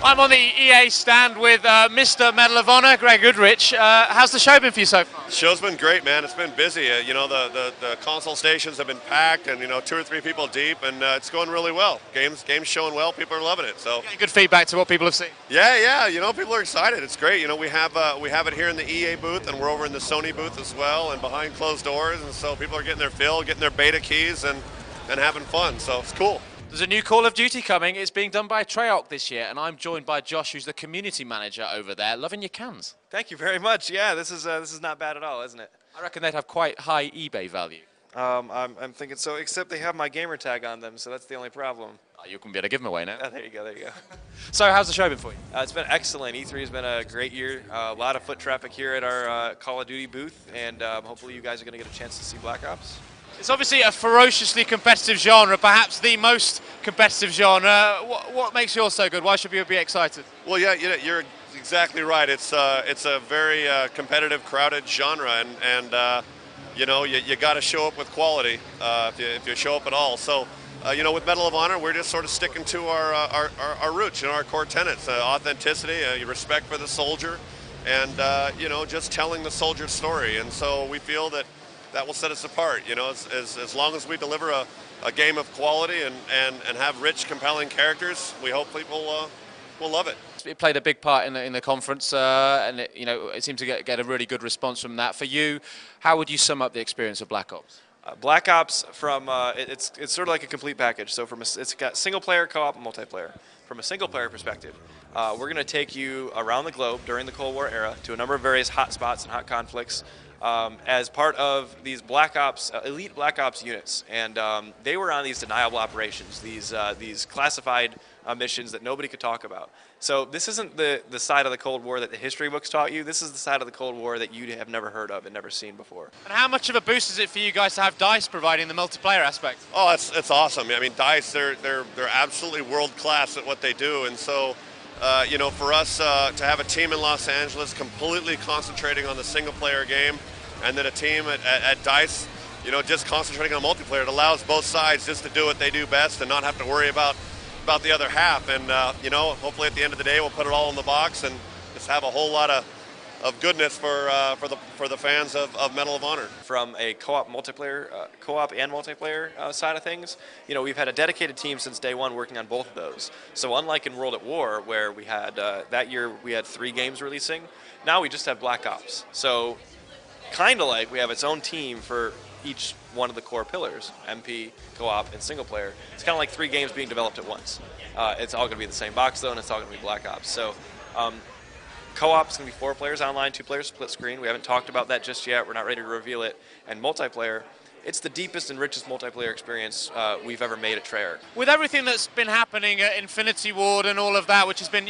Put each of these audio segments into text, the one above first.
I'm on the EA stand with Mr. Medal of Honor, Greg Goodrich. How's the show been for you so far? The show's been great, man. It's been busy. You know, the console stations have been packed, and 2 or 3 people deep, and it's going really well. Games showing well. People are loving it. So Getting good feedback to what people have seen. yeah. People are excited. It's great. We have it here in the EA booth, and we're over in the Sony booth as well, and behind closed doors. And so people are getting their fill, getting their beta keys, and having fun. So it's cool. There's a new Call of Duty coming. It's being done by Treyarch this year, and I'm joined by Josh, who's the community manager over there. Loving your cans. Thank you very much. Yeah, this is not bad at all, isn't it? I reckon they'd have quite high eBay value. I'm thinking so, except they have my gamer tag on them, so that's the only problem. Oh, you can be able to give them away now. There you go. So how's the show been for you? It's been excellent. E3 has been a great year. A lot of foot traffic here at our Call of Duty booth, and hopefully you guys are going to get a chance to see Black Ops. It's obviously a ferociously competitive genre, perhaps the most competitive genre. What makes yours so good? Why should people be excited? Well, yeah, you're exactly right. It's a very competitive, crowded genre, and you got to show up with quality if you show up at all. So, with Medal of Honor, we're just sort of sticking to our roots, our core tenets: authenticity, respect for the soldier, and just telling the soldier's story. And so we feel that will set us apart. As long as we deliver a game of quality and have rich, compelling characters, we hope people will love it. It played a big part in the conference, and it seemed to get a really good response from that. For you, how would you sum up the experience of Black Ops? Black Ops, it's sort of like a complete package. So it's got single player, co-op, and multiplayer. From a single player perspective, we're going to take you around the globe during the Cold War era to a number of various hot spots and hot conflicts. As part of these Black Ops, elite Black Ops units, and they were on these deniable operations, these classified missions that nobody could talk about. So this isn't the side of the Cold War that the history books taught you. This is the side of the Cold War that you have never heard of and never seen before. And how much of a boost is it for you guys to have DICE providing the multiplayer aspect? Oh, it's awesome. I mean, DICE, they're absolutely world class at what they do, and so. For us to have a team in Los Angeles completely concentrating on the single-player game, and then a team at DICE, just concentrating on multiplayer, it allows both sides just to do what they do best and not have to worry about the other half. And hopefully at the end of the day, we'll put it all in the box and just have a whole lot of goodness for the fans of Medal of Honor. From a co-op and multiplayer side of things, we've had a dedicated team since day one working on both of those. So unlike in World at War, where we had that year we had 3 games releasing, now we just have Black Ops. So kind of like we have its own team for each one of the core pillars: MP, co-op, and single player. It's kind of like 3 games being developed at once. It's all going to be the same box though, and it's all going to be Black Ops. So. Co-op is going to be 4 players online, 2 players split screen. We haven't talked about that just yet. We're not ready to reveal it. And multiplayer, it's the deepest and richest multiplayer experience we've ever made at Treyarch. With everything that's been happening at Infinity Ward and all of that, which has been,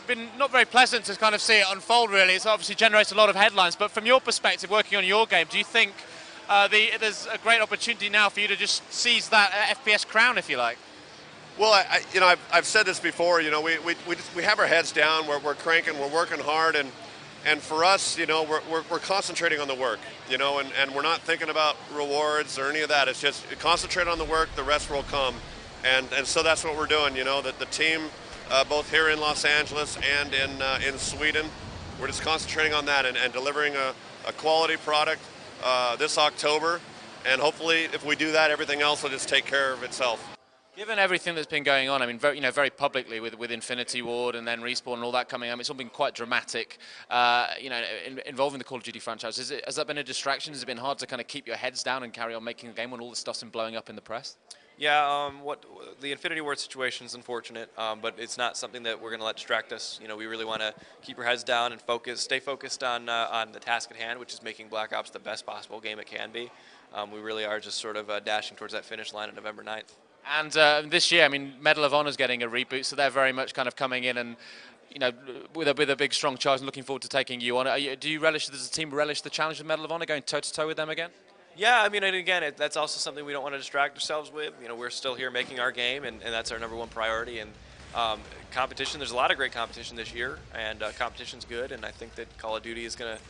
been not very pleasant to kind of see it unfold, really. It's obviously generates a lot of headlines. But from your perspective, working on your game, do you think there's a great opportunity now for you to just seize that FPS crown, if you like? Well, I've said this before. We have our heads down. We're cranking. We're working hard, and for us, we're concentrating on the work. And we're not thinking about rewards or any of that. It's just concentrate on the work. The rest will come, and so that's what we're doing. That the team, both here in Los Angeles and in Sweden, we're just concentrating on that and delivering a quality product this October, and hopefully, if we do that, everything else will just take care of itself. Given everything that's been going on, I mean, very publicly with Infinity Ward and then Respawn and all that coming up, it's all been quite dramatic, involving the Call of Duty franchise. Has that been a distraction? Has it been hard to kind of keep your heads down and carry on making the game when all this stuff's been blowing up in the press? Yeah, the Infinity Ward situation is unfortunate, but it's not something that we're going to let distract us. We really want to keep our heads down and stay focused on the task at hand, which is making Black Ops the best possible game it can be. We really are just sort of dashing towards that finish line on November 9th. And this year, I mean, Medal of Honor's getting a reboot, so they're very much kind of coming in and, with a big, strong charge and looking forward to taking you on. Do you relish, does the team relish the challenge of Medal of Honor, going toe-to-toe with them again? Yeah, I mean, and again, that's also something we don't want to distract ourselves with. We're still here making our game, and that's our #1 priority. And competition, there's a lot of great competition this year, and competition's good, and I think that Call of Duty is going to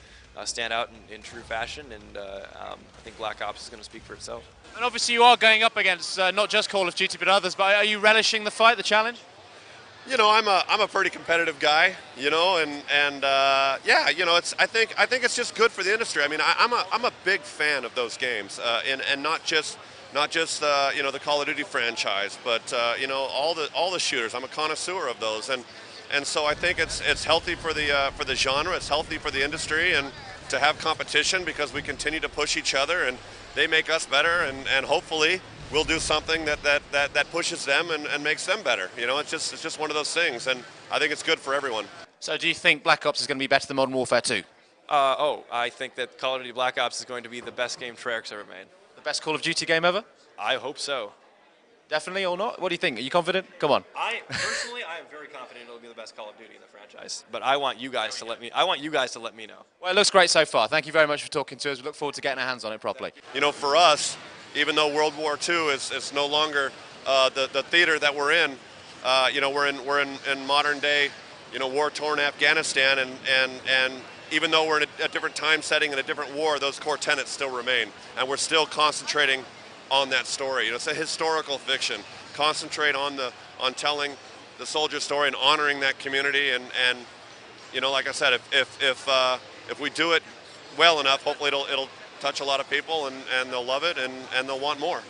stand out in true fashion, and I think Black Ops is going to speak for itself. And obviously you are going up against not just Call of Duty but others, but are you relishing the fight, the challenge? You know, I'm a pretty competitive guy, you know, and yeah, you know, I think it's just good for the industry. I mean, I'm a big fan of those games, and not just you know, the Call of Duty franchise, but you know, all the shooters. I'm a connoisseur of those, and so I think it's healthy for the genre. It's healthy for the industry, and to have competition because we continue to push each other, and they make us better, and hopefully we'll do something that pushes them and makes them better. You know, it's just one of those things, and I think it's good for everyone. So do you think Black Ops is going to be better than Modern Warfare 2? I think that Call of Duty Black Ops is going to be the best game Treyarch's ever made. The best Call of Duty game ever? I hope so. Definitely or not? What do you think? Are you confident? Come on. I am very confident it'll be the best Call of Duty in the franchise. But I want you guys to let me know. Well, it looks great so far. Thank you very much for talking to us. We look forward to getting our hands on it properly. You know, for us, even though World War II is no longer the theater that we're in, you know, we're in modern day, you know, war-torn Afghanistan, and even though we're in a different time setting and a different war, those core tenets still remain, and we're still concentrating on that story. You know, it's a historical fiction. Concentrate on telling the soldier story and honoring that community, and you know, like I said, if we do it well enough, hopefully it'll touch a lot of people, and they'll love it, and they'll want more.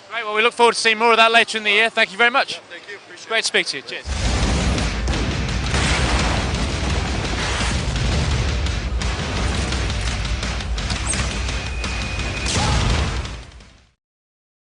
Great. Well, we look forward to seeing more of that later in the year. Thank you very much. Yeah, thank you. Appreciate it. Great to speak to you. Cheers.